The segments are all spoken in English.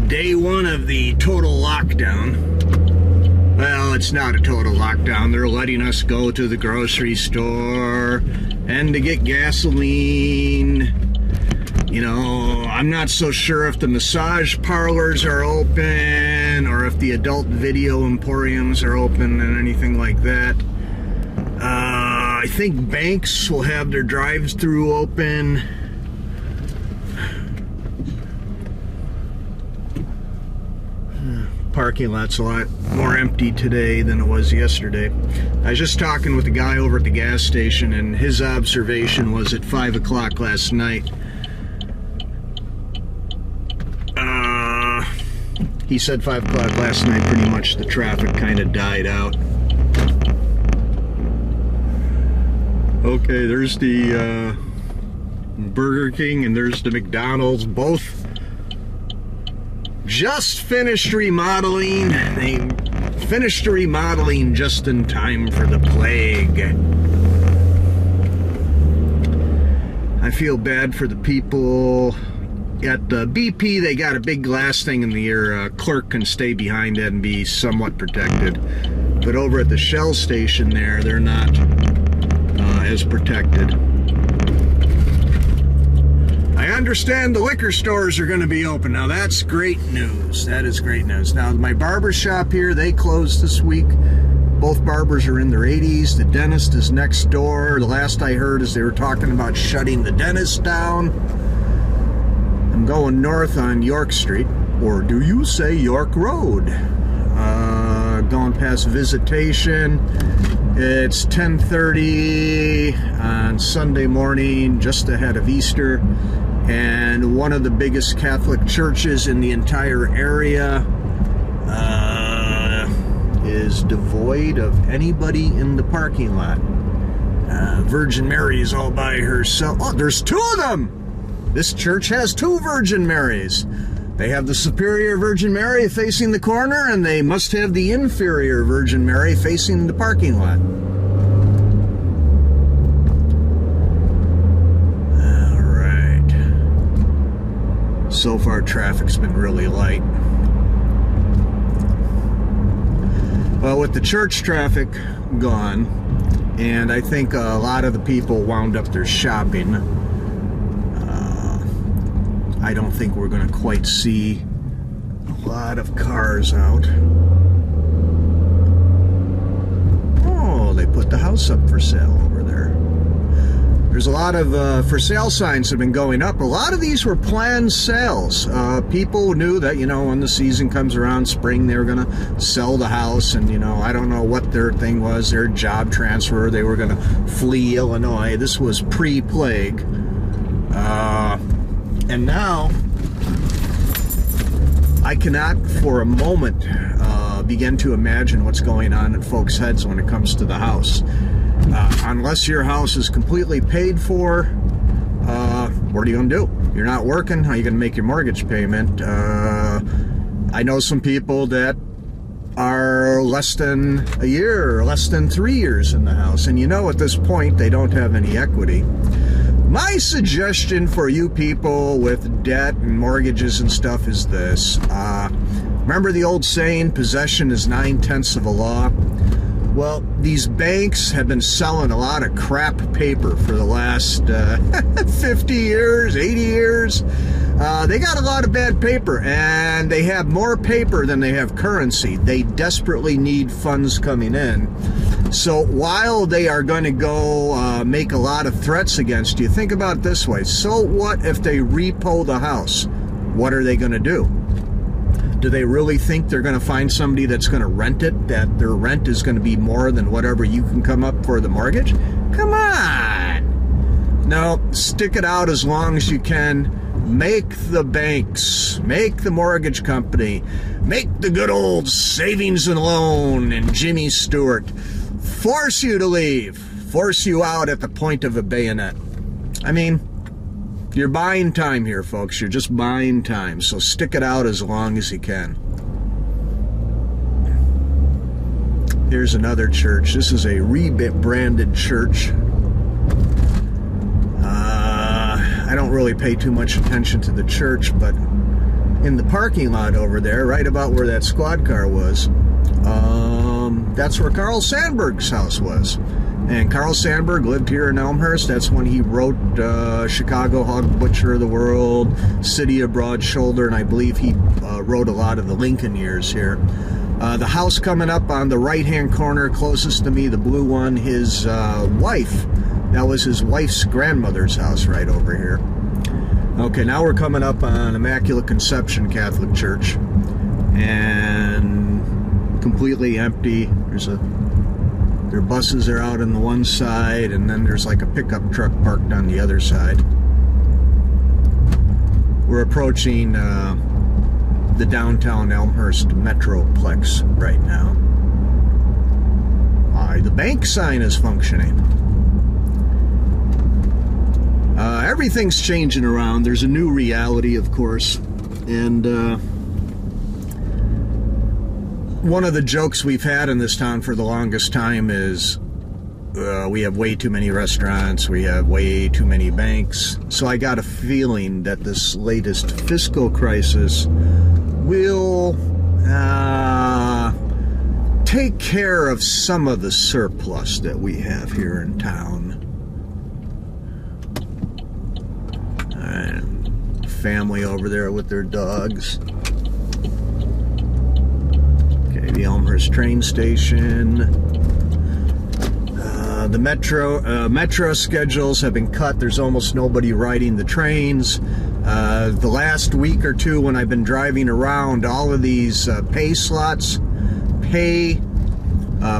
Day one of the total lockdown. Well, it's not a total lockdown. They're letting us go to the grocery store and to get gasoline. You know, I'm not so sure if the massage parlors are open or if the adult video emporiums are open and anything like that. I think banks will have their drive-through open. Parking lot's a lot more empty today than it was yesterday. I was just talking with the guy over at the gas station, and his observation was at 5 o'clock last night. He said 5 o'clock last night, pretty much the traffic kind of died out. Okay, there's the Burger King and there's the McDonald's, both just finished remodeling. They finished the remodeling just in time for the plague. I feel bad for the people at the BP. They got a big glass thing in the air. A clerk can stay behind it and be somewhat protected. But over at the Shell station there, they're not as protected. I understand the liquor stores are going to be open. Now that's great news. That is great news. Now my barber shop here, they closed this week. Both barbers are in their 80s. The dentist is next door. The last I heard is they were talking about shutting the dentist down. I'm going north on York Street, or do you say York Road? Going past Visitation. It's 10:30 on Sunday morning, just ahead of Easter, and one of the biggest Catholic churches in the entire area is devoid of anybody in the parking lot. Virgin Mary is all by herself. Oh, there's two of them! This church has two Virgin Marys. They have the Superior Virgin Mary facing the corner, and they must have the Inferior Virgin Mary facing the parking lot. All right. So far, traffic's been really light. Well, with the church traffic gone, and I think a lot of the people wound up their shopping, I don't think we're going to quite see a lot of cars out. Oh, they put the house up for sale over there. There's a lot of for sale signs have been going up. A lot of these were planned sales. People knew that, you know, when the season comes around, spring, they were going to sell the house. And, you know, I don't know what their thing was, their job transfer. They were going to flee Illinois. This was pre-plague. And now, I cannot for a moment begin to imagine what's going on in folks' heads when it comes to the house. Unless your house is completely paid for, what are you going to do? You're not working, how are you going to make your mortgage payment? I know some people that are less than a year or less than 3 years in the house, and you know at this point they don't have any equity. My suggestion for you people with debt and mortgages and stuff is this. Remember the old saying, possession is 9/10 of a law? Well, these banks have been selling a lot of crap paper for the last 50 years, 80 years. They got a lot of bad paper, and they have more paper than they have currency. They desperately need funds coming in. So while they are going to go make a lot of threats against you, think about it this way. So what if they repo the house? What are they going to do? Do they really think they're going to find somebody that's going to rent it, that their rent is going to be more than whatever you can come up for the mortgage? Come on! No, stick it out as long as you can. Make the banks, make the mortgage company, make the good old savings and loan and Jimmy Stewart force you to leave, force you out at the point of a bayonet. I mean, you're buying time here, folks. You're just buying time. So stick it out as long as you can. Here's another church. This is a rebranded church. I don't really pay too much attention to the church, but in the parking lot over there, right about where that squad car was, that's where Carl Sandburg's house was. And Carl Sandburg lived here in Elmhurst. That's when he wrote Chicago Hog Butcher of the World, City of Broad Shoulder, and I believe he wrote a lot of the Lincoln years here. The house coming up on the right-hand corner, closest to me, the blue one, his wife. That was his wife's grandmother's house right over here. Okay, now we're coming up on Immaculate Conception Catholic Church. And completely empty. Their buses are out on the one side, and then there's like a pickup truck parked on the other side. We're approaching the downtown Elmhurst Metroplex right now. The bank sign is functioning. Everything's changing around. There's a new reality, of course, and one of the jokes we've had in this town for the longest time is we have way too many restaurants, we have way too many banks. So I got a feeling that this latest fiscal crisis will take care of some of the surplus that we have here in town. And family over there with their dogs. Okay, the Elmhurst train station. The metro schedules have been cut. There's almost nobody riding the trains. The last week or two when I've been driving around, all of these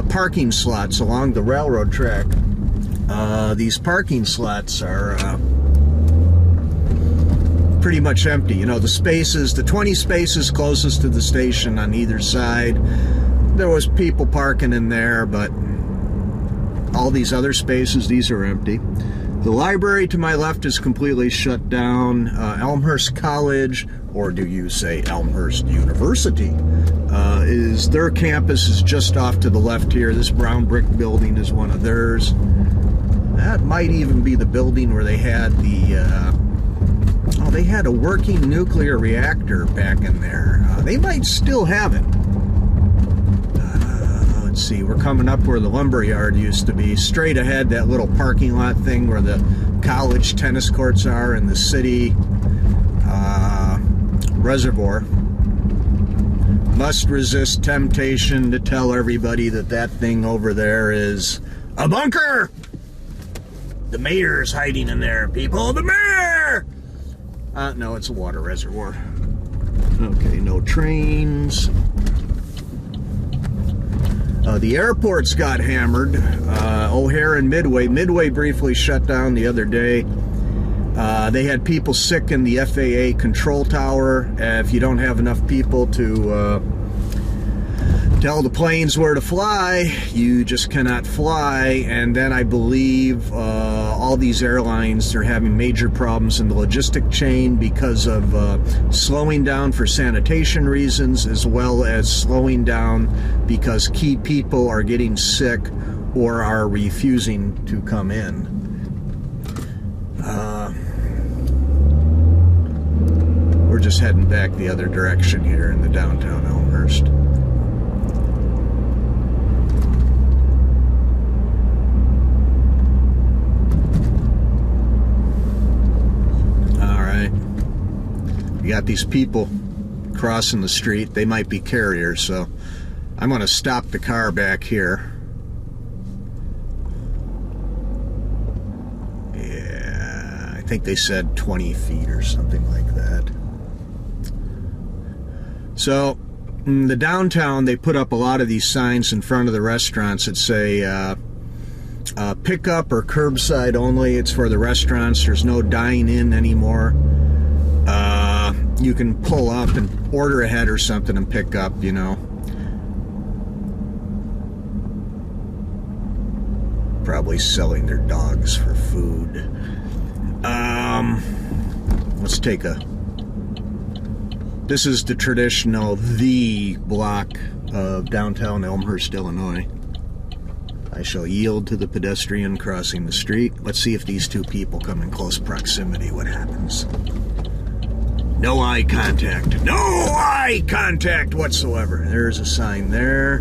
parking slots along the railroad track, these parking slots are pretty much empty. You know, the spaces, the 20 spaces closest to the station on either side, there was people parking in there, but all these other spaces, these are empty. The library to my left is completely shut down. Elmhurst College, or do you say Elmhurst University, their campus is just off to the left here. This brown brick building is one of theirs. That might even be the building where they had they had a working nuclear reactor back in there. They might still have it. Let's see, we're coming up where the lumberyard used to be. Straight ahead, that little parking lot thing where the college tennis courts are in the city reservoir. Must resist temptation to tell everybody that that thing over there is a bunker. The mayor's hiding in there, people. The mayor! No, it's a water reservoir. Okay, no trains. The airports got hammered. O'Hare and Midway. Midway briefly shut down the other day. They had people sick in the FAA control tower. If you don't have enough people to tell the planes where to fly, you just cannot fly. And then I believe all these airlines are having major problems in the logistic chain because of slowing down for sanitation reasons, as well as slowing down because key people are getting sick or are refusing to come in. We're just heading back the other direction here in the downtown Elmhurst. You got these people crossing the street. They might be carriers, so I'm going to stop the car back here. Yeah, I think they said 20 feet or something like that. So, in the downtown, they put up a lot of these signs in front of the restaurants that say pickup or curbside only. It's for the restaurants. There's no dine-in anymore. You can pull up and order ahead or something and pick up, you know. Probably selling their dogs for food. Let's take this is the traditional block of downtown Elmhurst, Illinois. I shall yield to the pedestrian crossing the street. Let's see if these two people come in close proximity. What happens? No eye contact. No eye contact whatsoever. There's a sign there.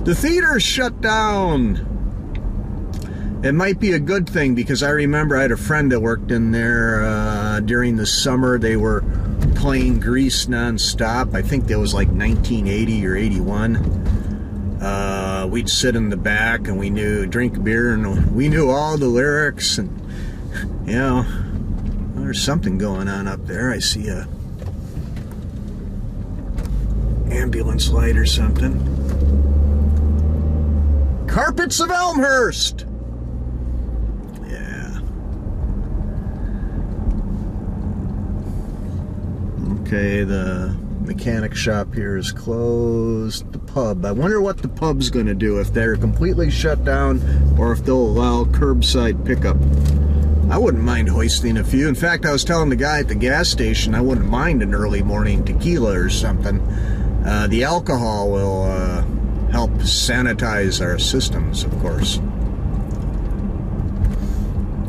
The theater's shut down. It might be a good thing, because I remember I had a friend that worked in there during the summer. They were playing Grease nonstop. I think that was like 1980 or 81. We'd sit in the back and we drink beer, and we knew all the lyrics. And, you know, there's something going on up there. I see a ambulance light or something. Carpets of Elmhurst. Yeah. Okay, the mechanic shop here is closed. The pub. I wonder what the pub's going to do, if they're completely shut down or if they'll allow curbside pickup. I wouldn't mind hoisting a few. In fact, I was telling the guy at the gas station I wouldn't mind an early morning tequila or something. The alcohol will help sanitize our systems, of course.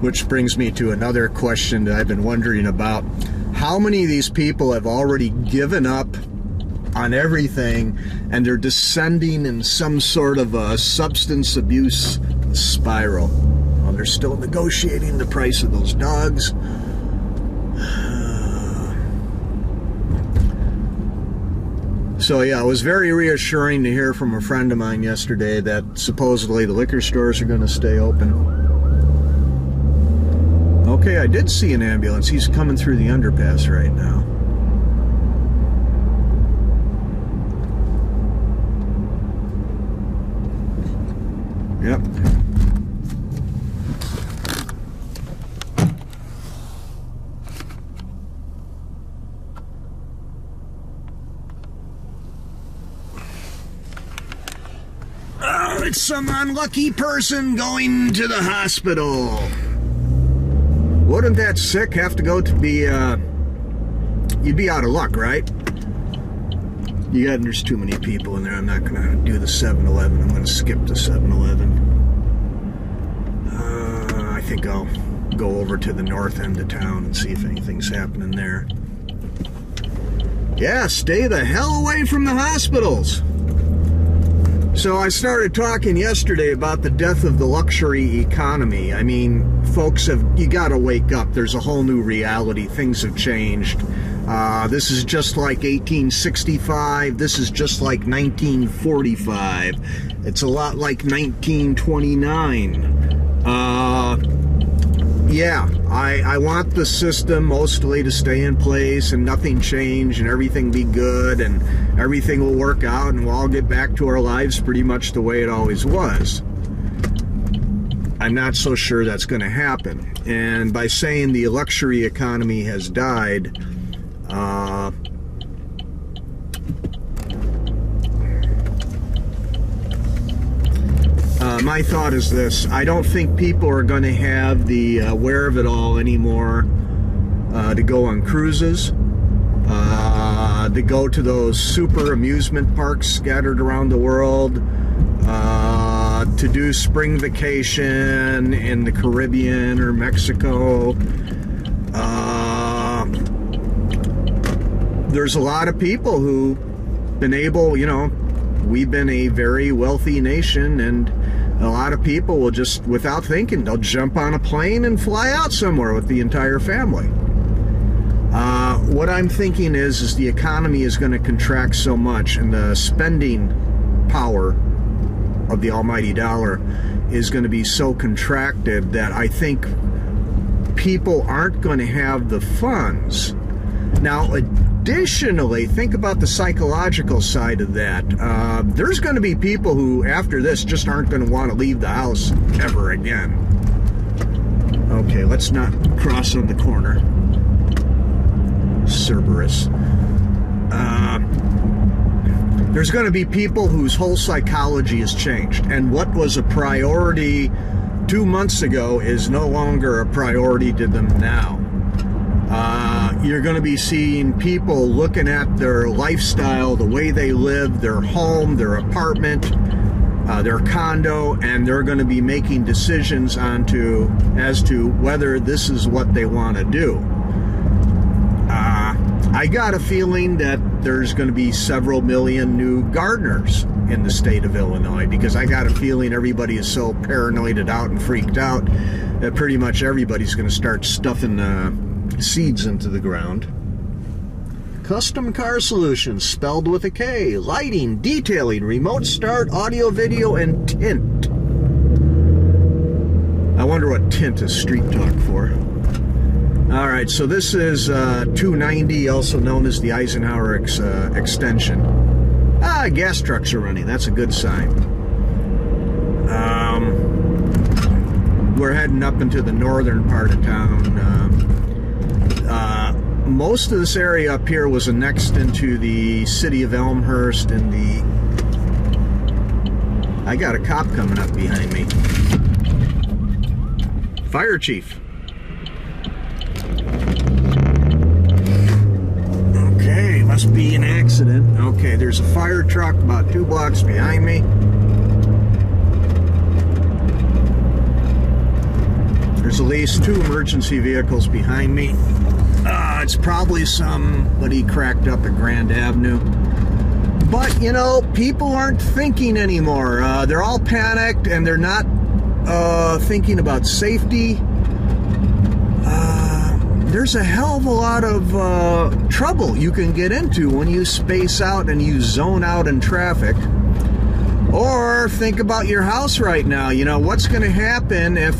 Which brings me to another question that I've been wondering about. How many of these people have already given up on everything and they're descending in some sort of a substance abuse spiral? Well, they're still negotiating the price of those dogs. So yeah, it was very reassuring to hear from a friend of mine yesterday that supposedly the liquor stores are going to stay open. Okay, I did see an ambulance. He's coming through the underpass right now. Yep. Oh, it's some unlucky person going to the hospital. Wouldn't that sick have to go to be, you'd be out of luck, right? There's too many people in there. I'm not gonna do the 7-Eleven. I'm gonna skip the 7-Eleven. I think I'll go over to the north end of town and see if anything's happening there. Yeah, stay the hell away from the hospitals. So I started talking yesterday about the death of the luxury economy. I mean, folks, you gotta wake up. There's a whole new reality. Things have changed. This is just like 1865. This is just like 1945. It's a lot like 1929. Yeah, I want the system mostly to stay in place and nothing change and everything be good and everything will work out and we'll all get back to our lives pretty much the way it always was. I'm not so sure that's going to happen. And by saying the luxury economy has died, my thought is this: I don't think people are going to have the wherewithal anymore to go on cruises, to go to those super amusement parks scattered around the world, to do spring vacation in the Caribbean or Mexico. There's a lot of people who've been able, we've been a very wealthy nation, and a lot of people will just, without thinking, they'll jump on a plane and fly out somewhere with the entire family. What I'm thinking is the economy is going to contract so much, and the spending power of the almighty dollar is going to be so contracted that I think people aren't going to have the funds. Now, additionally, think about the psychological side of that. There's going to be people who, after this, just aren't going to want to leave the house ever again. Okay, let's not cross on the corner. Cerberus. There's going to be people whose whole psychology has changed, and what was a priority 2 months ago is no longer a priority to them now. You're going to be seeing people looking at their lifestyle, the way they live, their home, their apartment, their condo, and they're going to be making decisions as to whether this is what they want to do. I got a feeling that there's going to be several million new gardeners in the state of Illinois, because I got a feeling everybody is so paranoided out and freaked out that pretty much everybody's going to start stuffing seeds into the ground. Custom Car Solutions, spelled with a K. Lighting, detailing, remote start, audio, video, and tint. I wonder what tint is street talk for. Alright, so this is 290, also known as the Eisenhower extension. Gas trucks are running. That's a good sign. We're heading up into the northern part of town. Most of this area up here was annexed into the city of Elmhurst, and I got a cop coming up behind me. Fire chief. Okay, must be an accident. Okay, there's a fire truck about 2 blocks behind me. There's at least 2 emergency vehicles behind me. It's probably somebody cracked up at Grand Avenue. But, you know, people aren't thinking anymore. They're all panicked, and they're not thinking about safety. There's a hell of a lot of trouble you can get into when you space out and you zone out in traffic. Or think about your house right now. You know, what's going to happen if,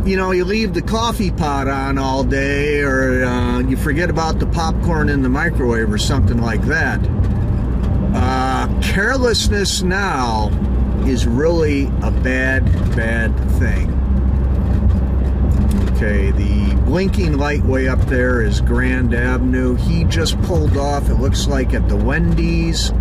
you know, you leave the coffee pot on all day, or you forget about the popcorn in the microwave or something like that. Carelessness now is really a bad thing. Okay, the blinking light way up there is Grand Avenue. He just pulled off, it looks like, at the Wendy's.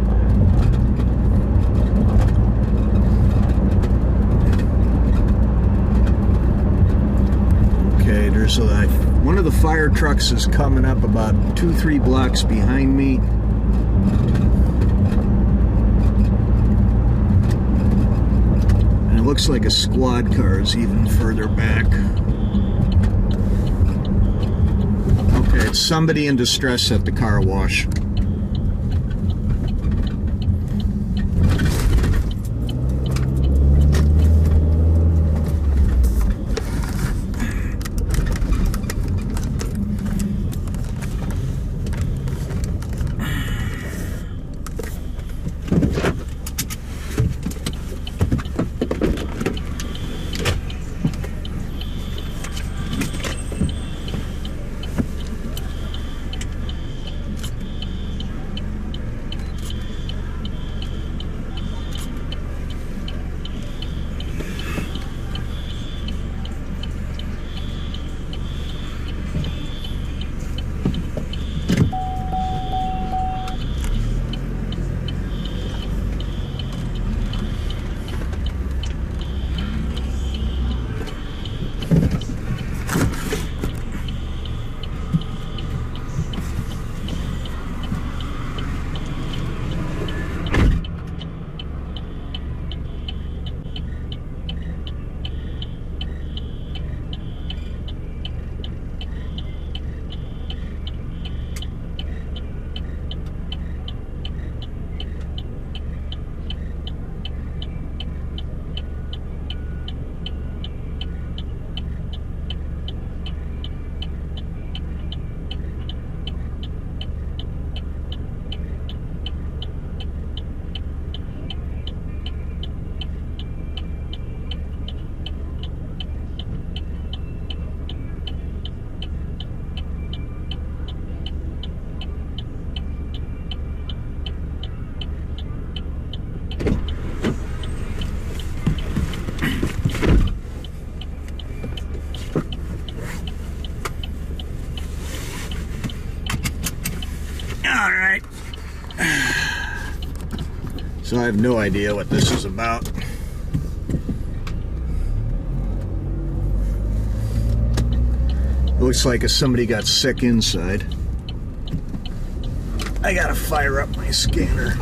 Okay, there's one of the fire trucks is coming up about 2-3 blocks behind me. And it looks like a squad car is even further back. Okay, it's somebody in distress at the car wash. Alright. So I have no idea what this is about. It looks like somebody got sick inside. I gotta fire up my scanner.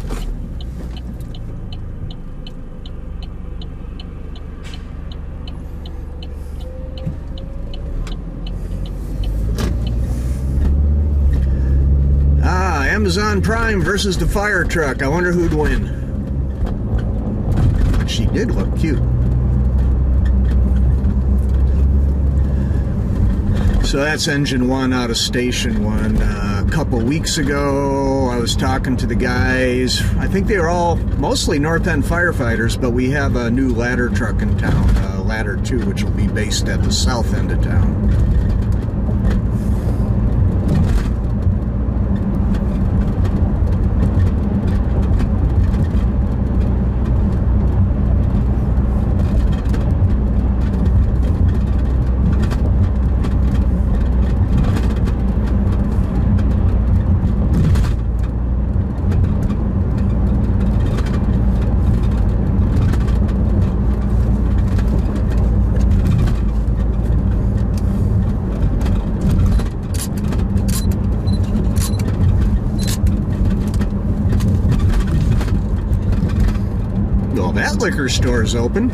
Amazon Prime versus the fire truck. I wonder who'd win. But she did look cute. So that's engine 1 out of station 1. A couple weeks ago, I was talking to the guys. I think they were all mostly North End firefighters, but we have a new ladder truck in town, Ladder 2, which will be based at the south end of town. That liquor store is open.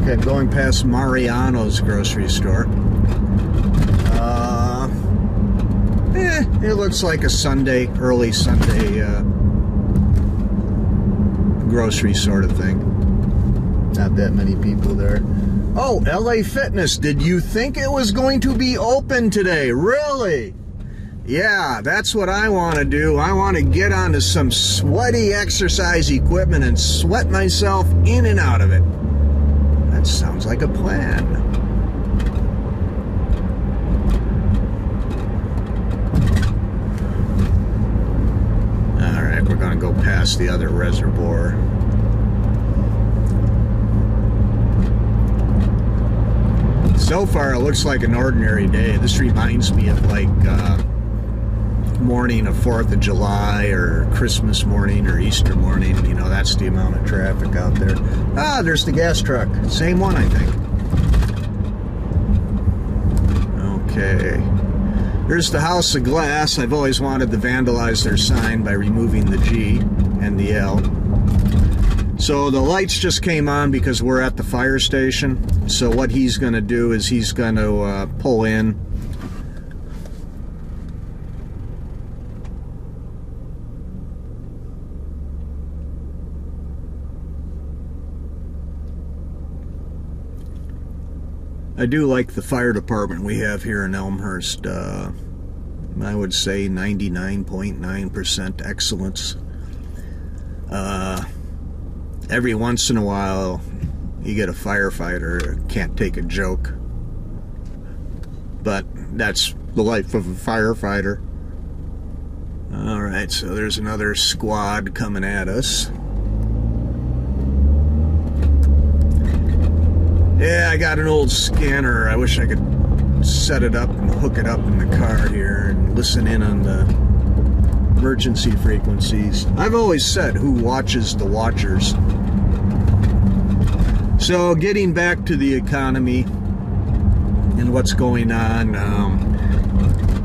Okay, I'm going past Mariano's grocery store. It looks like a Sunday, early Sunday grocery sort of thing. Not that many people there. Oh, LA Fitness. Did you think it was going to be open today? Really? Yeah, that's what I want to do. I want to get onto some sweaty exercise equipment and sweat myself in and out of it. That sounds like a plan. All right, we're going to go past the other reservoir. So far, it looks like an ordinary day. This reminds me of like morning of 4th of July or Christmas morning or Easter morning. You know, that's the amount of traffic out there. Ah, there's the gas truck. Same one, I think. Okay. Here's the House of Glass. I've always wanted to vandalize their sign by removing the G and the L. So the lights just came on because we're at the fire station. So what he's going to do is he's going to pull in. I do like the fire department we have here in Elmhurst. I would say 99.9% excellence. Every once in a while, you get a firefighter who can't take a joke. But that's the life of a firefighter. Alright, so there's another squad coming at us. Yeah, I got an old scanner. I wish I could set it up and hook it up in the car here and listen in on the emergency frequencies. I've always said, who watches the watchers? So, getting back to the economy and what's going on,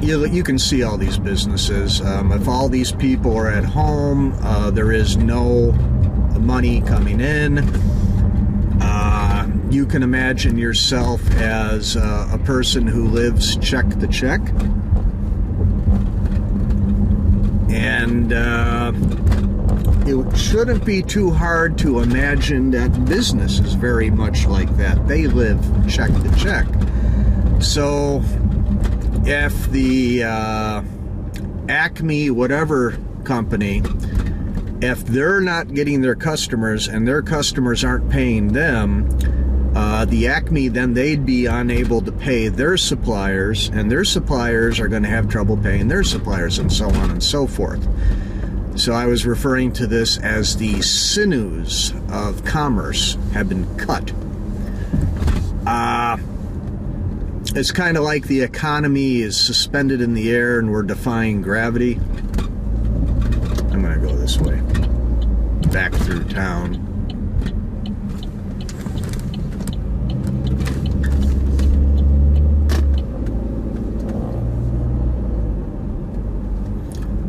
you can see all these businesses. If all these people are at home, there is no money coming in. You can imagine yourself as a person who lives check to check. And it shouldn't be too hard to imagine that business is very much like that. They live check to check. So if the Acme whatever company, if they're not getting their customers and their customers aren't paying them, the Acme, then they'd be unable to pay their suppliers, and their suppliers are going to have trouble paying their suppliers, and so on and so forth. So I was referring to this as the sinews of commerce have been cut. It's kind of like the economy is suspended in the air and we're defying gravity. I'm going to go this way, back through town.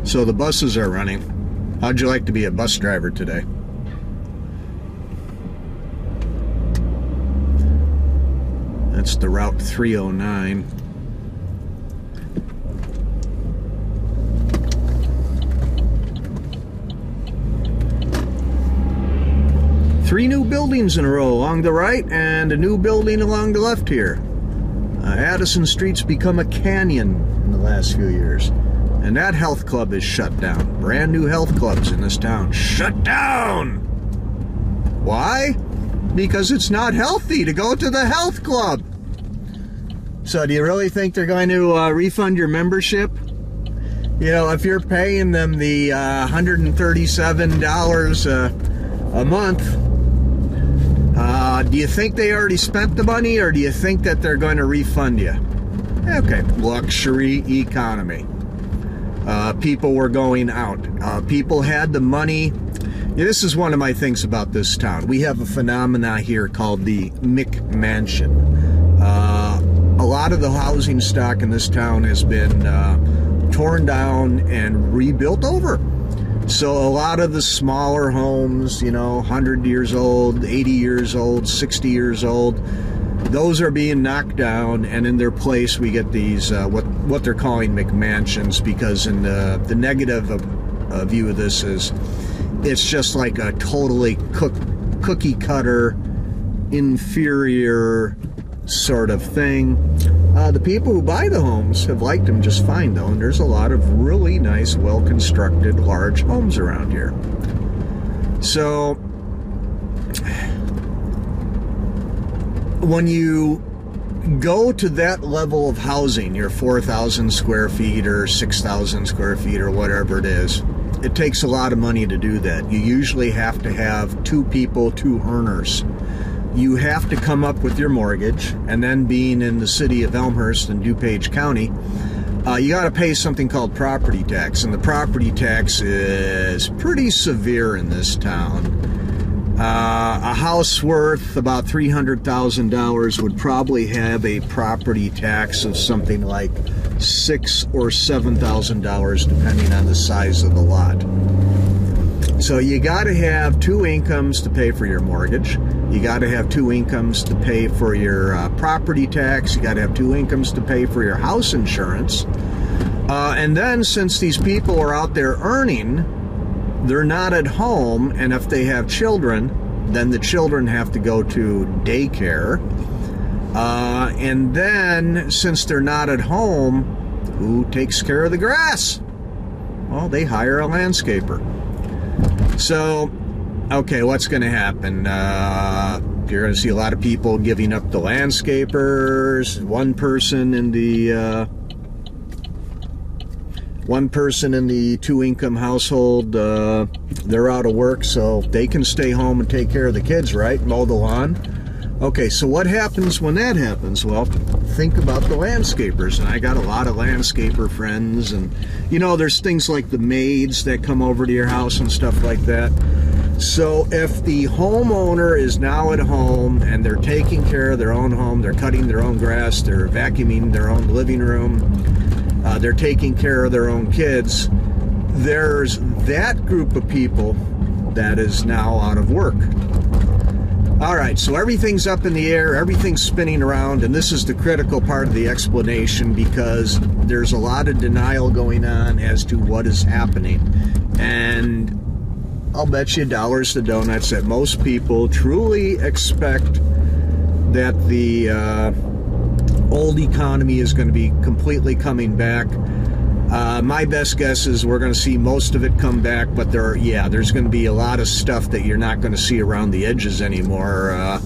So the buses are running. How'd you like to be a bus driver today? That's the Route 309. 3 new buildings in a row along the right and a new building along the left here. Addison Street's become a canyon in the last few years. And that health club is shut down. Brand new health clubs in this town. Shut down! Why? Because it's not healthy to go to the health club. So do you really think they're going to refund your membership? You know, if you're paying them the $137 a month, do you think they already spent the money, or do you think that they're going to refund you? Okay, luxury economy. People were going out. People had the money. Yeah, this is one of my things about this town. We have a phenomena here called the McMansion. A lot of the housing stock in this town has been torn down and rebuilt over. So a lot of the smaller homes, you know, 100 years old, 80 years old, 60 years old, those are being knocked down, and in their place we get these what they're calling McMansions, because in the negative view of this is it's just like a totally cookie cutter, inferior sort of thing. The people who buy the homes have liked them just fine, though, and there's a lot of really nice, well-constructed, large homes around here. So when you go to that level of housing, your 4,000 square feet or 6,000 square feet or whatever it is, it takes a lot of money to do that. You usually have to have 2 people, 2 earners. You have to come up with your mortgage, and then being in the city of Elmhurst and DuPage County, you got to pay something called property tax, and the property tax is pretty severe in this town. A house worth about $300,000 would probably have a property tax of something like $6,000 or $7,000 depending on the size of the lot. So you got to have 2 incomes to pay for your mortgage. You got to have 2 incomes to pay for your property tax. You got to have 2 incomes to pay for your house insurance. And then, since these people are out there earning, they're not at home, and if they have children, then the children have to go to daycare. And then, since they're not at home, who takes care of the grass? Well, they hire a landscaper. So, okay, what's going to happen? You're going to see a lot of people giving up the landscapers. One person in the 2-income household, they're out of work, so they can stay home and take care of the kids, right? Mow the lawn. Okay, so what happens when that happens? Well, think about the landscapers, and I got a lot of landscaper friends, and you know, there's things like the maids that come over to your house and stuff like that. So if the homeowner is now at home and they're taking care of their own home, they're cutting their own grass, they're vacuuming their own living room, they're taking care of their own kids, there's that group of people that is now out of work. All right, so everything's up in the air, everything's spinning around, and this is the critical part of the explanation, because there's a lot of denial going on as to what is happening. And I'll bet you dollars to donuts that most people truly expect that the old economy is going to be completely coming back. My best guess is we're going to see most of it come back, but there's going to be a lot of stuff that you're not going to see around the edges anymore.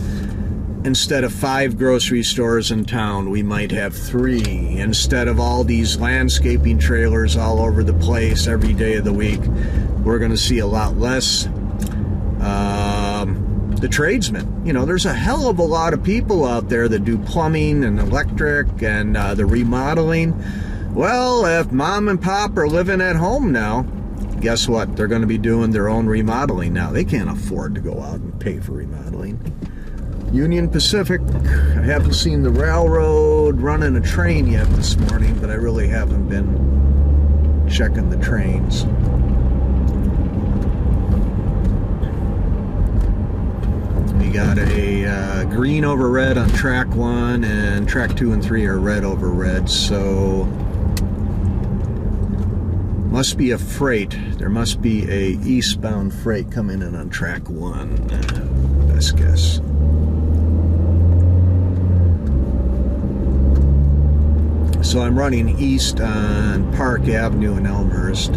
Instead of 5 grocery stores in town, we might have 3. Instead of all these landscaping trailers all over the place every day of the week, we're going to see a lot less. The tradesmen, you know, there's a hell of a lot of people out there that do plumbing and electric and the remodeling. Well, if mom and pop are living at home now, guess what? They're going to be doing their own remodeling now. They can't afford to go out and pay for remodeling. Union Pacific, I haven't seen the railroad running a train yet this morning, but I really haven't been checking the trains. We got a green over red on track 1, and track 2 and 3 are red over red, so must be a freight. There must be a eastbound freight coming in on track 1. best guess. So I'm running east on Park Avenue in Elmhurst.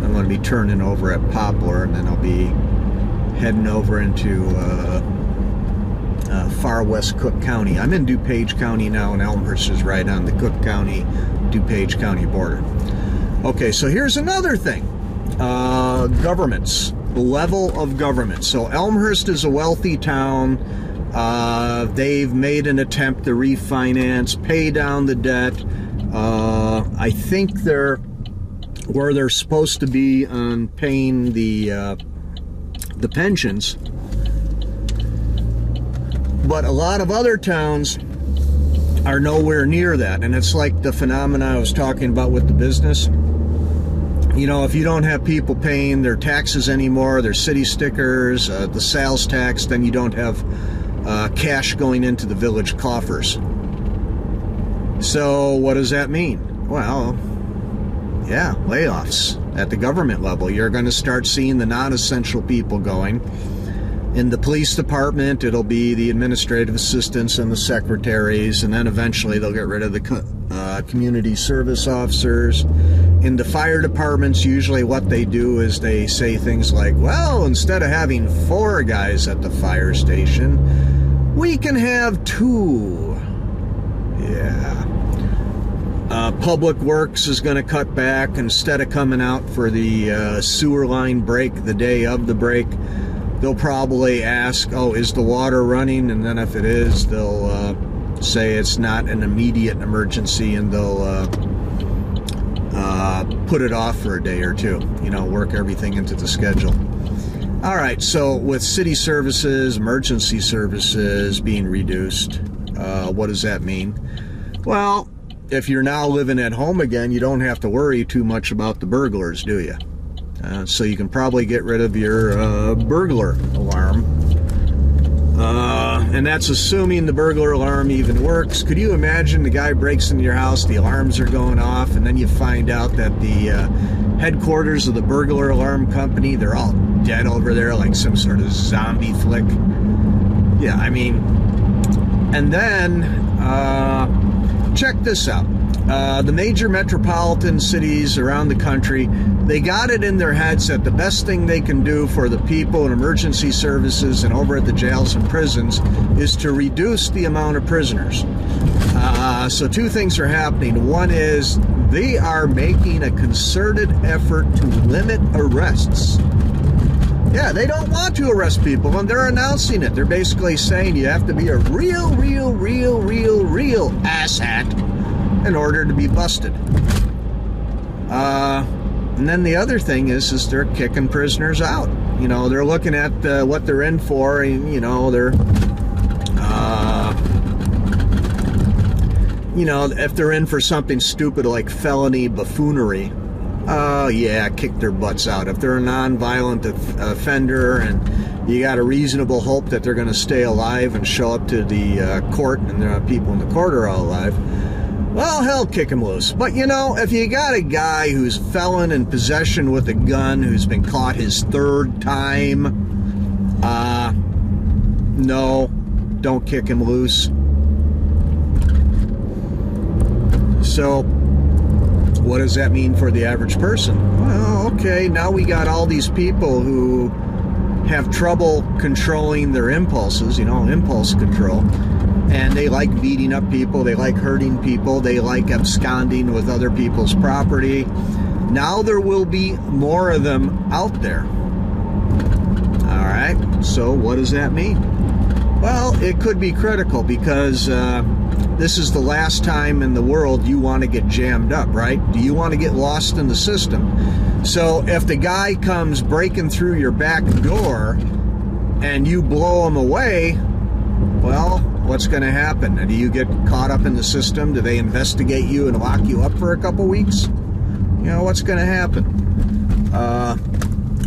I'm going to be turning over at Poplar, and then I'll be heading over into far west Cook County. I'm in DuPage County now, and Elmhurst is right on the Cook County, DuPage County border. Okay, so here's another thing. Governments, the level of government. So Elmhurst is a wealthy town. They've made an attempt to refinance, pay down the debt. I think they're where they're supposed to be on paying the pensions. But a lot of other towns are nowhere near that. And it's like the phenomena I was talking about with the business. You know, if you don't have people paying their taxes anymore, their city stickers, the sales tax, then you don't have cash going into the village coffers. So what does that mean? Well, yeah, layoffs at the government level. You're going to start seeing the non-essential people going. In the police department, it'll be the administrative assistants and the secretaries, and then eventually they'll get rid of the community service officers. In the fire departments, usually what they do is they say things like, well, instead of having 4 guys at the fire station, we can have 2. Yeah. Public Works is going to cut back. Instead of coming out for the sewer line break the day of the break, they'll probably ask, oh, is the water running? And then if it is, they'll say it's not an immediate emergency, and they'll put it off for a day or 2, you know, work everything into the schedule. All right, so with city services, emergency services being reduced, what does that mean? Well, if you're now living at home again, you don't have to worry too much about the burglars, do you? So you can probably get rid of your burglar alarm. And that's assuming the burglar alarm even works. Could you imagine the guy breaks into your house, the alarms are going off, and then you find out that the headquarters of the burglar alarm company, they're all dead over there like some sort of zombie flick. Yeah, I mean, and then check this out. The major metropolitan cities around the country, they got it in their heads that the best thing they can do for the people in emergency services and over at the jails and prisons is to reduce the amount of prisoners. So 2 things are happening. One is they are making a concerted effort to limit arrests. Yeah, they don't want to arrest people, and they're announcing it. They're basically saying you have to be a real asshat in order to be busted. And then the other thing is they're kicking prisoners out. You know, they're looking at what they're in for, and, you know, they're, you know, if they're in for something stupid like felony buffoonery, oh yeah, kick their butts out. If they're a non-violent offender and you got a reasonable hope that they're going to stay alive and show up to the court, and the people in the court are all alive, well, hell, kick him loose. But, you know, if you got a guy who's felon in possession with a gun, who's been caught his 3rd time, no, don't kick him loose. So, what does that mean for the average person? Well, okay, now we got all these people who have trouble controlling their impulses, you know, impulse control. And they like beating up people, they like hurting people, they like absconding with other people's property. Now there will be more of them out there. All right, so what does that mean? Well, it could be critical, because this is the last time in the world you want to get jammed up, right? Do you want to get lost in the system? So if the guy comes breaking through your back door and you blow him away, well, what's going to happen? Do you get caught up in the system? Do they investigate you and lock you up for a couple weeks? You know, what's going to happen?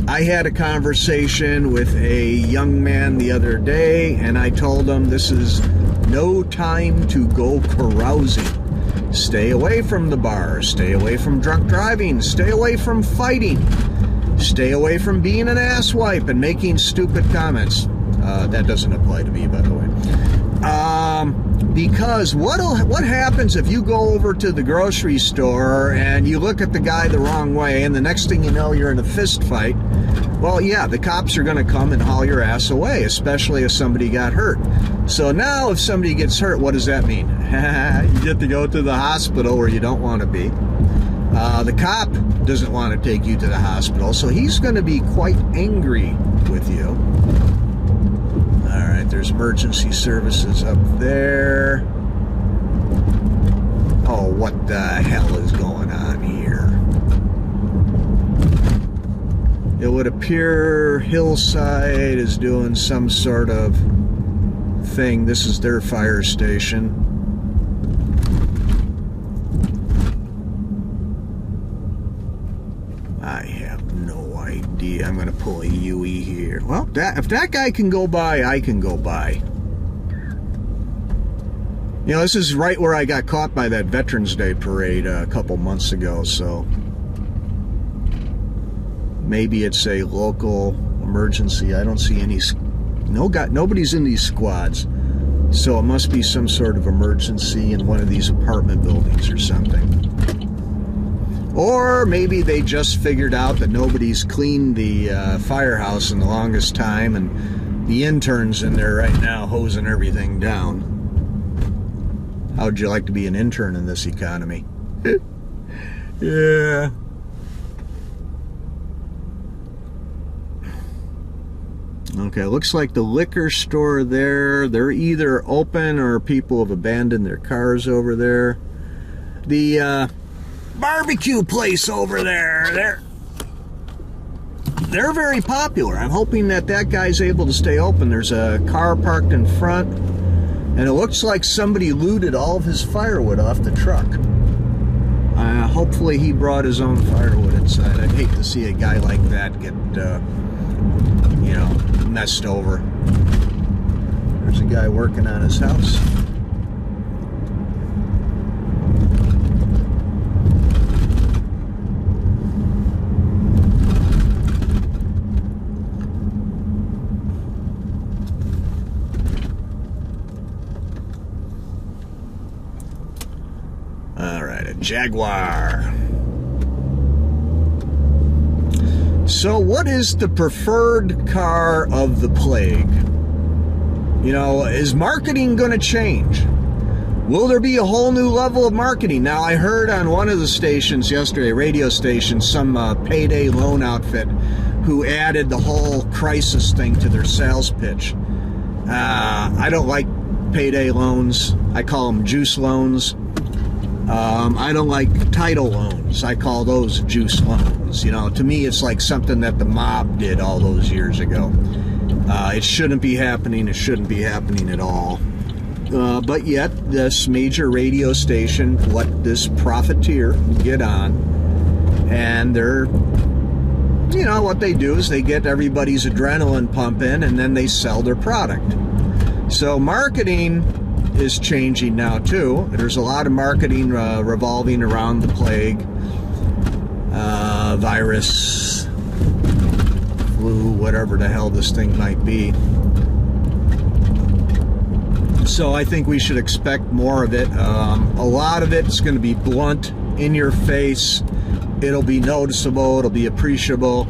I had a conversation with a young man the other day, and I told him this is no time to go carousing. Stay away from the bars, stay away from drunk driving, stay away from fighting. Stay away from being an asswipe and making stupid comments. That doesn't apply to me, by the way. Because what happens if you go over to the grocery store and you look at the guy the wrong way, and the next thing you know, you're in a fist fight? Well, yeah, the cops are going to come and haul your ass away, especially if somebody got hurt. So now if somebody gets hurt, what does that mean? You get to go to the hospital where you don't want to be. The cop doesn't want to take you to the hospital, so he's going to be quite angry with you. All right, there's emergency services up there. Oh, what the hell is going on here? It would appear Hillside is doing some sort of thing. This is their fire station. I have no idea. I'm going to pull a Yui here. Well, if that guy can go by, I can go by. You know, this is right where I got caught by that Veterans Day parade a couple months ago, so maybe it's a local emergency. I don't see any. Nobody's in these squads, so it must be some sort of emergency in one of these apartment buildings or something. Or maybe they just figured out that nobody's cleaned the firehouse in the longest time, and the intern's in there right now hosing everything down. How would you like to be an intern in this economy? Yeah. Okay, looks like the liquor store there, they're either open or people have abandoned their cars over there. The barbecue place over there, they're very popular. I'm hoping that guy's able to stay open. There's a car parked in front, and it looks like somebody looted all of his firewood off the truck. Hopefully he brought his own firewood inside. I'd hate to see a guy like that get, you know, messed over. There's a guy working on his house. All right, a Jaguar. So what is the preferred car of the plague? You know, is marketing going to change? Will there be a whole new level of marketing? Now, I heard on one of the stations yesterday, radio station, some payday loan outfit who added the whole crisis thing to their sales pitch. I don't like payday loans. I call them juice loans. I don't like title loans. I call those juice loans. You know, to me, it's like something that the mob did all those years ago. It shouldn't be happening. It shouldn't be happening at all. But yet, this major radio station let this profiteer get on, and they're, you know, what they do is they get everybody's adrenaline pumping, and then they sell their product. So marketing is changing now too. There's a lot of marketing revolving around the plague, virus, flu, whatever the hell this thing might be. So I think we should expect more of it. A lot of it's going to be blunt, in your face. It'll be noticeable, it'll be appreciable.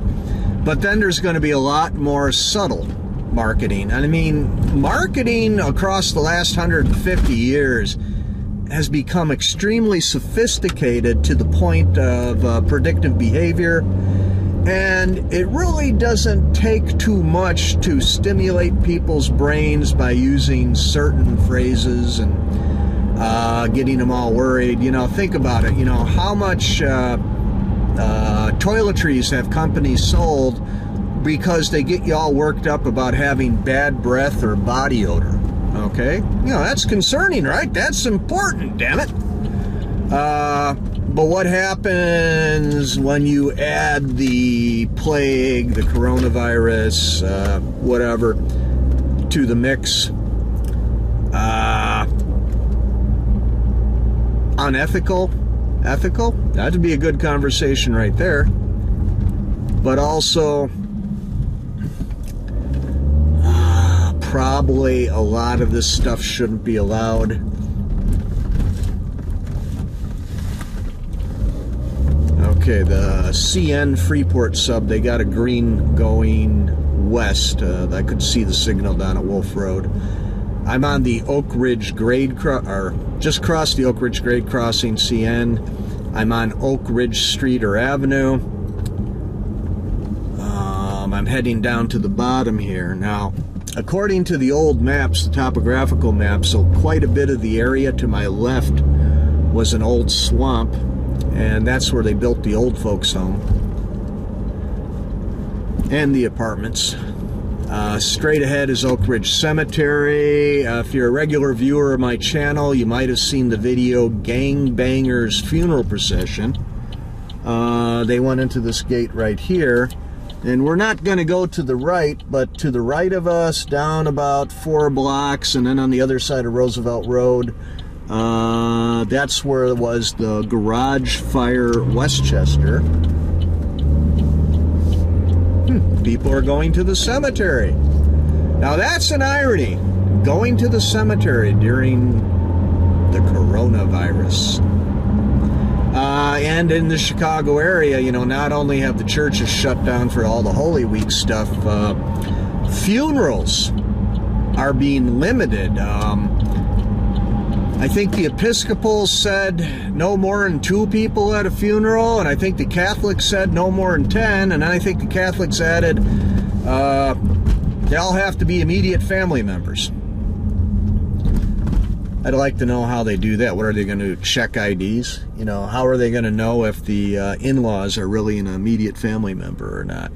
But then there's going to be a lot more subtle marketing. I mean, marketing across the last 150 years has become extremely sophisticated to the point of predictive behavior, and it really doesn't take too much to stimulate people's brains by using certain phrases and getting them all worried. You know, think about it. You know, how much toiletries have companies sold because they get you all worked up about having bad breath or body odor? Okay, you know, that's concerning, right? That's important, damn it. But what happens when you add the plague, the coronavirus, whatever, to the mix? Unethical? Ethical? That'd be a good conversation right there. but also probably a lot of this stuff shouldn't be allowed. Okay, the CN Freeport sub, they got a green going west. I could see the signal down at Wolf Road. I'm on the Oak Ridge grade, or just crossed the Oak Ridge grade crossing CN. I'm on Oak Ridge Street or Avenue. I'm heading down to the bottom here. Now, according to the old maps, the topographical maps, so quite a bit of the area to my left was an old swamp, and that's where they built the old folks home and the apartments. Straight ahead is Oak Ridge Cemetery. If you're a regular viewer of my channel, you might have seen the video Gangbangers Funeral Procession. They went into this gate right here. And we're not going to go to the right, but to the right of us, down about 4 blocks, and then on the other side of Roosevelt Road, that's where it was the Garage Fire Westchester. People are going to the cemetery. Now that's an irony, going to the cemetery during the coronavirus. And in the Chicago area, you know, not only have the churches shut down for all the Holy Week stuff, funerals are being limited. I think the Episcopals said no more than 2 people at a funeral, and I think the Catholics said no more than 10, and I think the Catholics added they all have to be immediate family members. I'd like to know how they do that. What are they going to check IDs? You know, how are they going to know if the in-laws are really an immediate family member or not?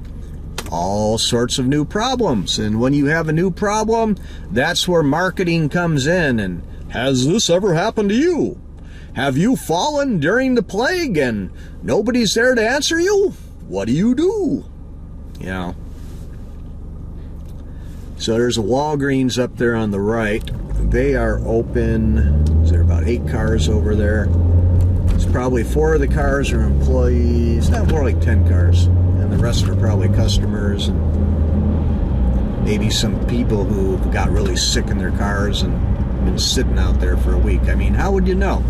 All sorts of new problems. And when you have a new problem, that's where marketing comes in. And has this ever happened to you? Have you fallen during the plague and nobody's there to answer you? What do? You know. So there's a Walgreens up there on the right. They are open. Is there about 8 cars over there? It's probably 4 of the cars are employees. Not more like 10 cars. And the rest are probably customers and maybe some people who got really sick in their cars and been sitting out there for a week. I mean, how would you know?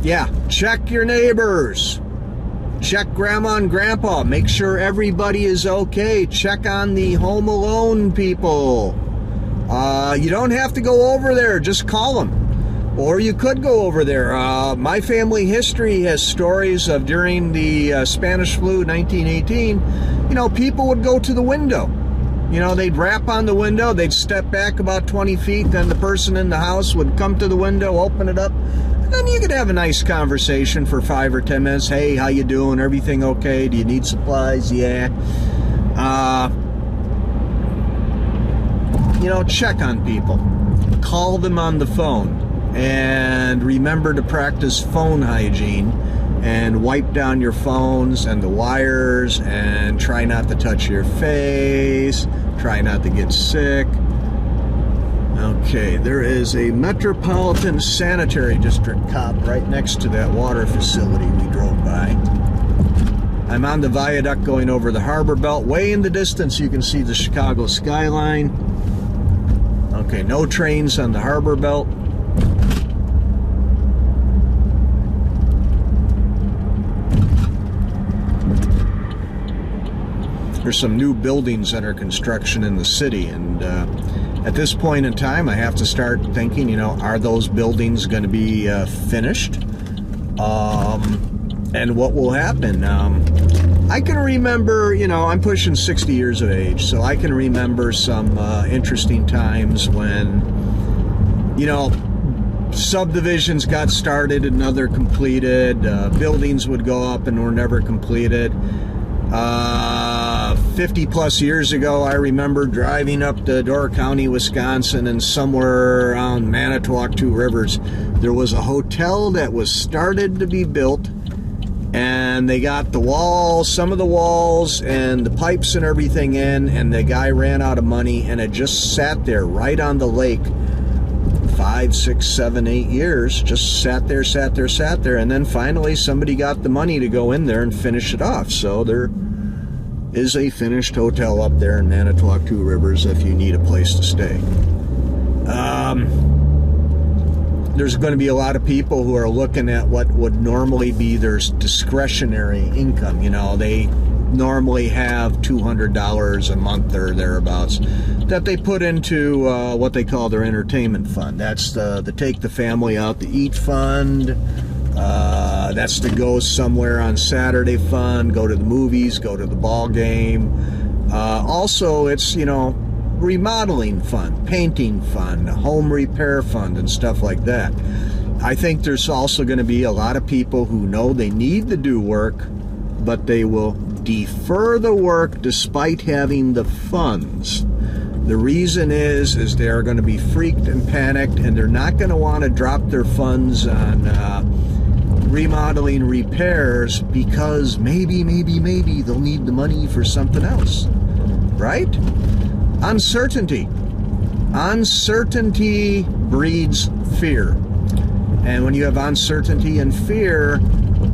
Yeah, check your neighbors. Check grandma and grandpa. Make sure everybody is okay. Check on the home alone people. You don't have to go over there. Just call them. Or you could go over there. My family history has stories of during the Spanish flu 1918, you know, people would go to the window. You know, they'd rap on the window. They'd step back about 20 feet. Then the person in the house would come to the window, open it up. And then you could have a nice conversation for 5 or 10 minutes. Hey, how you doing? Everything okay? Do you need supplies? Yeah. You know, check on people. Call them on the phone. And remember to practice phone hygiene. And wipe down your phones and the wires. And try not to touch your face. Try not to get sick. Okay, there is a Metropolitan Sanitary District cop right next to that water facility we drove by. I'm on the viaduct going over the harbor belt. Way in the distance you can see the Chicago skyline. Okay, no trains on the harbor belt. There's some new buildings under construction in the city, and at this point in time I have to start thinking, you know, are those buildings going to be finished? And what will happen? I can remember, you know, I'm pushing 60 years of age, so I can remember some interesting times when, you know, subdivisions got started and never completed, buildings would go up and were never completed. 50 plus years ago, I remember driving up to Door County, Wisconsin, and somewhere around Manitowoc, Two Rivers, there was a hotel that was started to be built, and they got the walls, some of the walls and the pipes and everything in, and the guy ran out of money, and it just sat there right on the lake 5, 6, 7, 8 years, just sat there, and then finally somebody got the money to go in there and finish it off. So there is a finished hotel up there in Manitowoc Two Rivers if you need a place to stay. There's going to be a lot of people who are looking at what would normally be their discretionary income. You know, they normally have $200 a month or thereabouts that they put into what they call their entertainment fund. That's the take the family out to eat fund. That's the go somewhere on Saturday fund, go to the movies, go to the ball game. Also, it's, you know, remodeling fund, painting fund, home repair fund, and stuff like that. I think there's also going to be a lot of people who know they need to do work, but they will defer the work despite having the funds. The reason is they're going to be freaked and panicked, and they're not going to want to drop their funds on remodeling repairs because maybe they'll need the money for something else, right? Uncertainty. Uncertainty breeds fear. And when you have uncertainty and fear,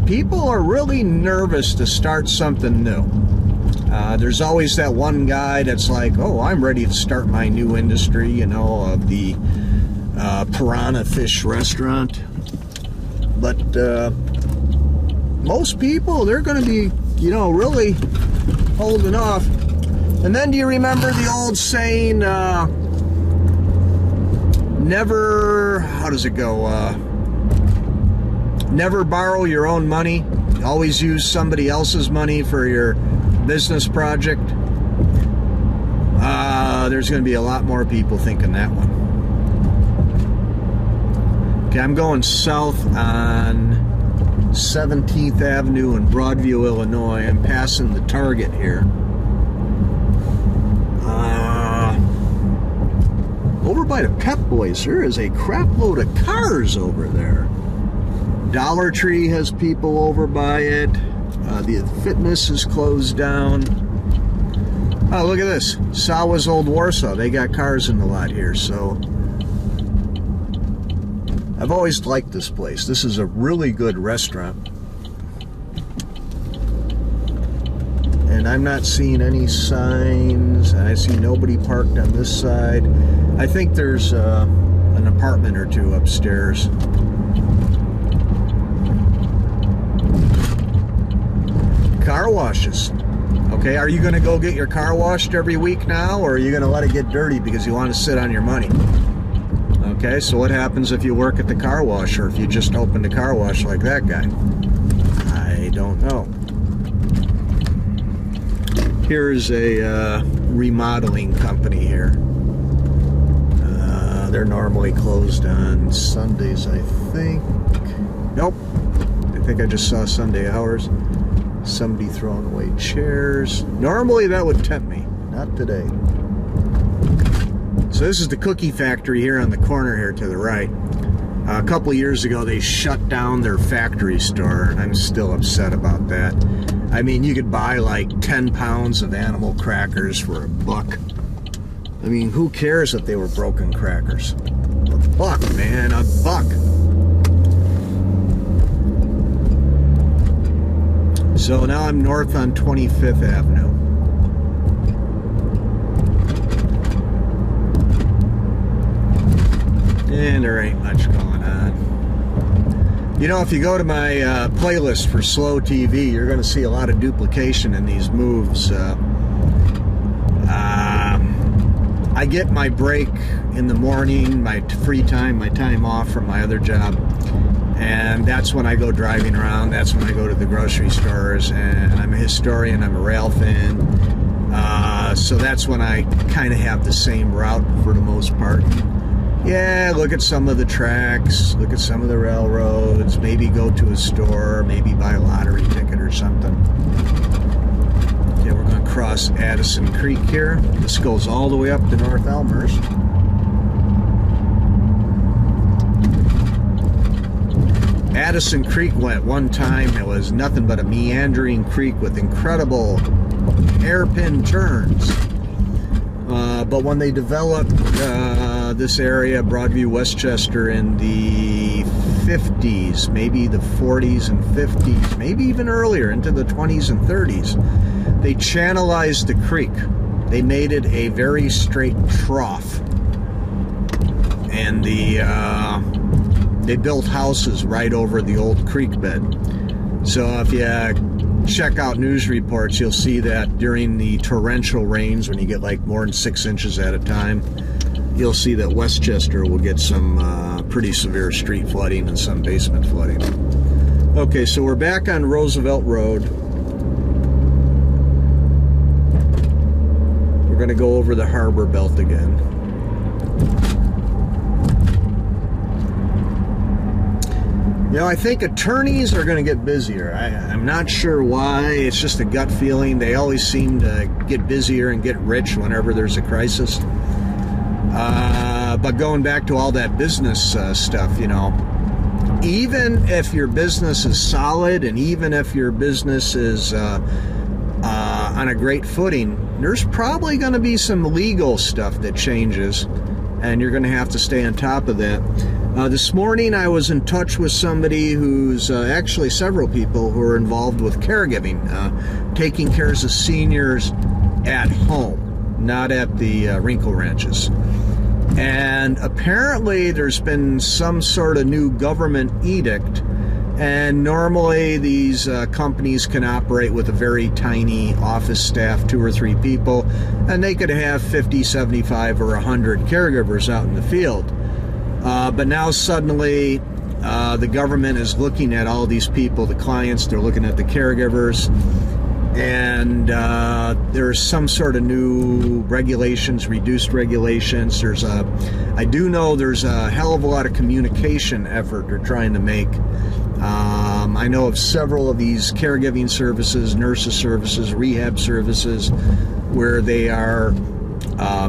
people are really nervous to start something new. There's always that one guy that's like, oh, I'm ready to start my new industry, you know, of the piranha fish restaurant. But most people, they're going to be, you know, really holding off. And then do you remember the old saying, never, how does it go? Never borrow your own money. Always use somebody else's money for your business project. There's going to be a lot more people thinking that one. Okay, I'm going south on 17th Avenue in Broadview, Illinois. I'm passing the Target here. Over by the Pep Boys, there is a crap load of cars over there. Dollar Tree has people over by it. The fitness is closed down. Oh, look at this. Sawa's Old Warsaw. They got cars in the lot here, so I've always liked this place. This is a really good restaurant. And I'm not seeing any signs. I see nobody parked on this side. I think there's an apartment or two upstairs. Car washes. Okay, are you going to go get your car washed every week now, or are you going to let it get dirty because you want to sit on your money? Okay, so what happens if you work at the car wash, or if you just open the car wash like that guy? I don't know. Here's a remodeling company here. They're normally closed on Sundays, I think. Nope. I think I just saw Sunday hours. Somebody throwing away chairs. Normally that would tempt me. Not today. So this is the cookie factory here on the corner here to the right. A couple of years ago they shut down their factory store, and I'm still upset about that. I mean, you could buy like 10 pounds of animal crackers for $1. I mean, who cares if they were broken crackers? $1, man, $1. So now I'm north on 25th Avenue. And there ain't much going on. You know, if you go to my playlist for slow TV, you're going to see a lot of duplication in these moves. I get my break in the morning, my free time, my time off from my other job, and that's when I go driving around. That's when I go to the grocery stores, and I'm a historian, I'm a rail fan, so that's when I kind of have the same route for the most part. Yeah, look at some of the tracks, look at some of the railroads, maybe go to a store, maybe buy a lottery ticket or something. Okay, we're going to cross Addison Creek here. This goes all the way up to North Elmhurst. Addison Creek went one time, it was nothing but a meandering creek with incredible hairpin turns. But when they developed this area, Broadview, Westchester, in the 50s, maybe the 40s and 50s, maybe even earlier, into the 20s and 30s, they channelized the creek. They made it a very straight trough. And they built houses right over the old creek bed. So if you check out news reports, you'll see that during the torrential rains, when you get like more than 6 inches at a time, you'll see that Westchester will get some pretty severe street flooding and some basement flooding. Okay, so we're back on Roosevelt Road. We're going to go over the harbor belt again. You know, I think attorneys are going to get busier. I'm not sure why. It's just a gut feeling. They always seem to get busier and get rich whenever there's a crisis. But going back to all that business stuff, you know, even if your business is solid and even if your business is on a great footing, there's probably going to be some legal stuff that changes, and you're going to have to stay on top of that. This morning I was in touch with somebody who's actually several people who are involved with caregiving, taking care of seniors at home, not at the wrinkle ranches. And apparently there's been some sort of new government edict, and normally these companies can operate with a very tiny office staff, 2 or 3 people, and they could have 50, 75, or 100 caregivers out in the field. But now suddenly the government is looking at all these people, the clients, they're looking at the caregivers, and there's some sort of new regulations, reduced regulations. I do know there's a hell of a lot of communication effort they're trying to make. I know of several of these caregiving services, nurses services, rehab services, where they are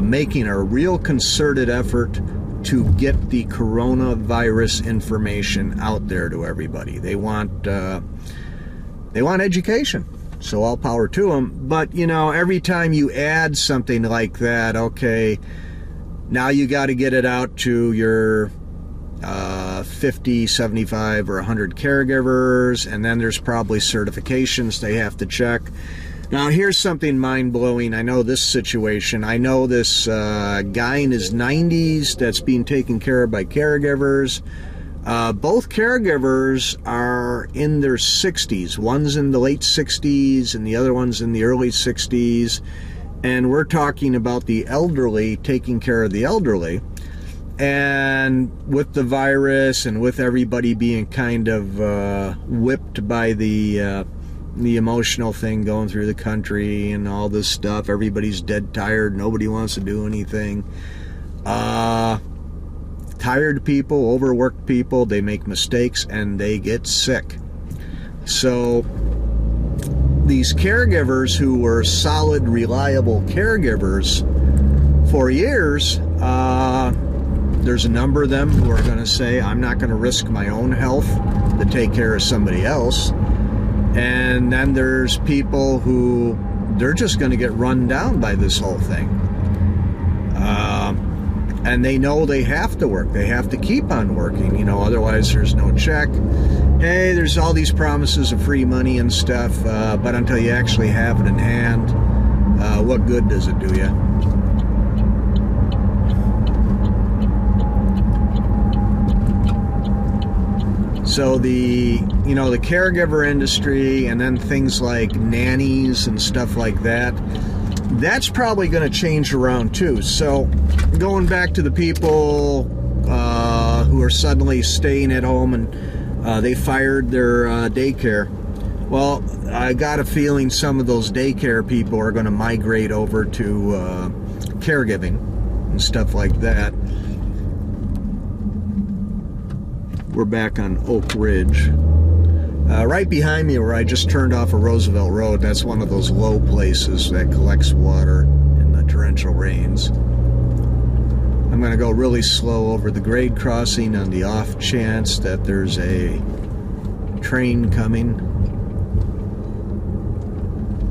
making a real concerted effort to get the coronavirus information out there to everybody. They want education, so all power to them. But you know, every time you add something like that, okay, now you got to get it out to your 50, 75, or 100 caregivers, and then there's probably certifications they have to check. Now, here's something mind-blowing. I know this situation. I know this guy in his 90s that's being taken care of by caregivers. Both caregivers are in their 60s. One's in the late 60s and the other one's in the early 60s. And we're talking about the elderly, taking care of the elderly. And with the virus and with everybody being kind of whipped by the emotional thing going through the country and all this stuff, everybody's dead tired, nobody wants to do anything. Tired people, overworked people, they make mistakes and they get sick. So these caregivers who were solid, reliable caregivers for years, there's a number of them who are going to say, I'm not going to risk my own health to take care of somebody else. And then there's people who, they're just going to get run down by this whole thing. And they know they have to work. They have to keep on working, you know, otherwise there's no check. Hey, there's all these promises of free money and stuff, but until you actually have it in hand, what good does it do you? So the caregiver industry, and then things like nannies and stuff like that, that's probably going to change around too. So going back to the people who are suddenly staying at home and they fired their daycare. Well, I got a feeling some of those daycare people are going to migrate over to caregiving and stuff like that. We're back on Oak Ridge. Right behind me where I just turned off of Roosevelt Road, that's one of those low places that collects water in the torrential rains. I'm going to go really slow over the grade crossing on the off chance that there's a train coming.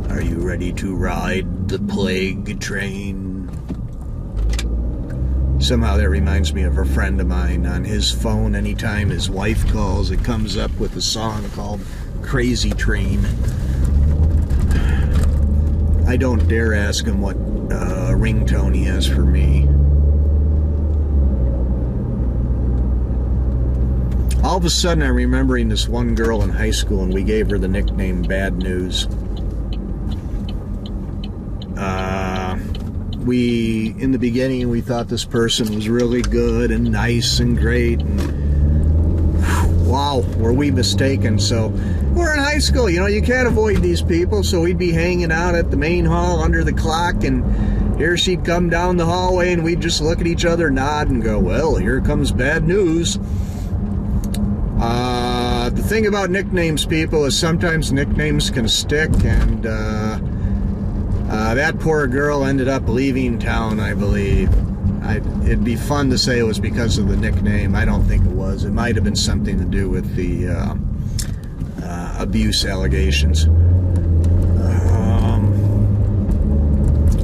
Are you ready to ride the plague train? Somehow that reminds me of a friend of mine. On his phone, anytime his wife calls, it comes up with a song called Crazy Train. I don't dare ask him what ringtone he has for me. All of a sudden, I'm remembering this one girl in high school, and we gave her the nickname Bad News. In the beginning, we thought this person was really good and nice and great, and wow, were we mistaken. So we're in high school, you know, you can't avoid these people, so we'd be hanging out at the main hall under the clock, and here she'd come down the hallway, and we'd just look at each other, nod, and go, well, here comes Bad News. The thing about nicknames, people, is sometimes nicknames can stick, and that poor girl ended up leaving town, I believe. It'd be fun to say it was because of the nickname. I don't think it was. It might have been something to do with the abuse allegations.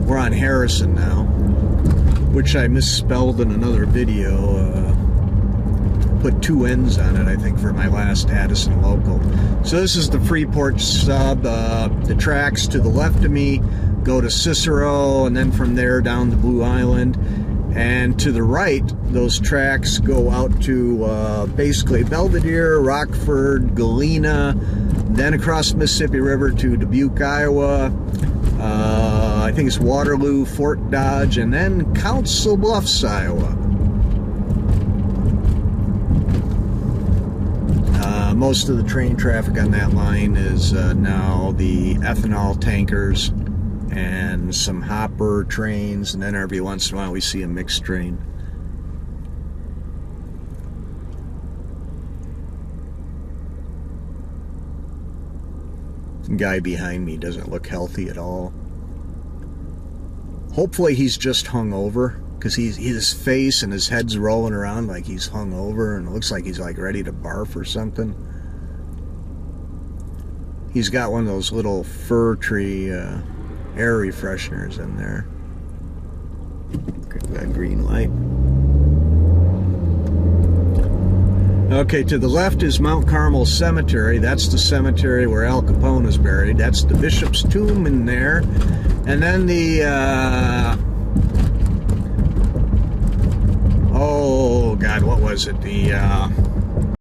We're on Harrison now, which I misspelled in another video. Put 2 N's on it, I think, for my last Addison local. So this is the Freeport sub. The tracks to the left of me go to Cicero, and then from there down to Blue Island. And to the right, those tracks go out to basically Belvedere, Rockford, Galena, then across the Mississippi River to Dubuque, Iowa. I think it's Waterloo, Fort Dodge, and then Council Bluffs, Iowa. Most of the train traffic on that line is now the ethanol tankers and some hopper trains, and then every once in a while we see a mixed train. The guy behind me doesn't look healthy at all. Hopefully he's just hungover, because his face and his head's rolling around like he's hungover, and it looks like he's like ready to barf or something. He's got one of those little fir tree air refresheners in there. That green light. Okay, to the left is Mount Carmel Cemetery. That's the cemetery where Al Capone is buried. That's the bishop's tomb in there. And then the oh God, what was it? The